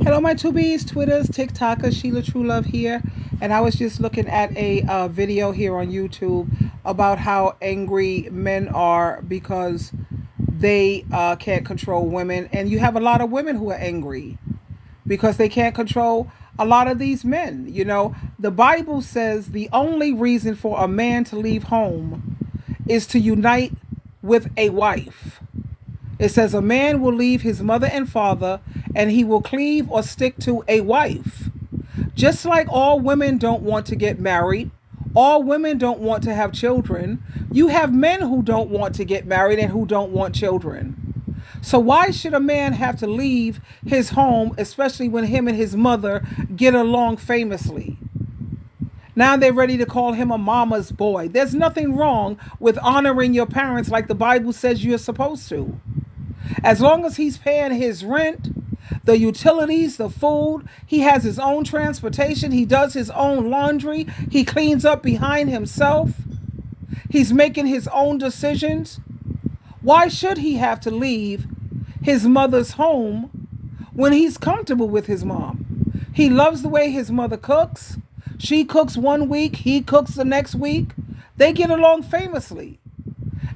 Hello, my two B's, Twitters, TikTokers, Sheila True Love here. And I was just looking at a video here on YouTube about how angry men are because they can't control women. And you have a lot of women who are angry because they can't control a lot of these men. You know, the Bible says the only reason for a man to leave home is to unite with a wife. It says a man will leave his mother and father and he will cleave or stick to a wife. Just like all women don't want to get married, all women don't want to have children, you have men who don't want to get married and who don't want children. So why should a man have to leave his home, especially when him and his mother get along famously? Now they're ready to call him a mama's boy. There's nothing wrong with honoring your parents like the Bible says you're supposed to. As long as he's paying his rent, the utilities, the food, he has his own transportation, he does his own laundry, he cleans up behind himself, he's making his own decisions. Why should he have to leave his mother's home when he's comfortable with his mom? He loves the way his mother cooks. She cooks one week, he cooks the next week. They get along famously.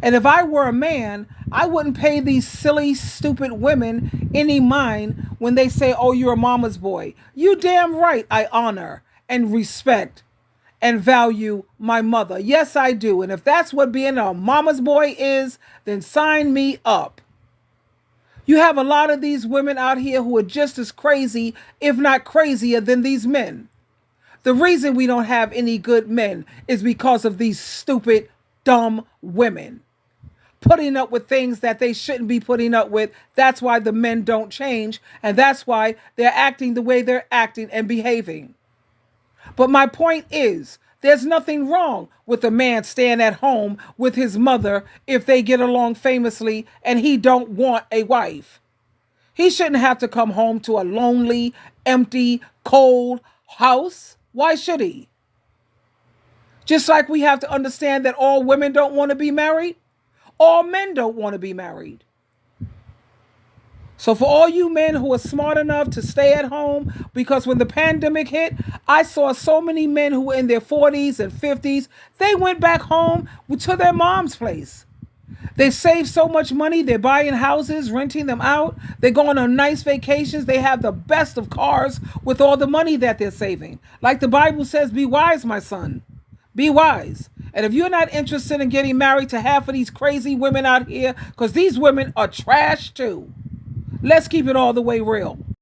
And if I were a man, I wouldn't pay these silly, stupid women any mind when they say, oh, you're a mama's boy. You damn right I honor and respect and value my mother. Yes, I do. And if that's what being a mama's boy is, then sign me up. You have a lot of these women out here who are just as crazy, if not crazier, than these men. The reason we don't have any good men is because of these stupid, dumb women putting up with things that they shouldn't be putting up with. That's why the men don't change, and that's why they're acting the way they're acting and behaving. But my point is, there's nothing wrong with a man staying at home with his mother if they get along famously and he don't want a wife. He shouldn't have to come home to a lonely, empty, cold house. Why should he? Just like we have to understand that all women don't want to be married, all men don't want to be married. So for all you men who are smart enough to stay at home, because when the pandemic hit, I saw so many men who were in their 40s and 50s, they went back home to their mom's place. They saved so much money. They're buying houses, renting them out. They're going on nice vacations. They have the best of cars with all the money that they're saving. Like the Bible says, be wise, my son. Be wise. And if you're not interested in getting married to half of these crazy women out here, because these women are trash too, let's keep it all the way real.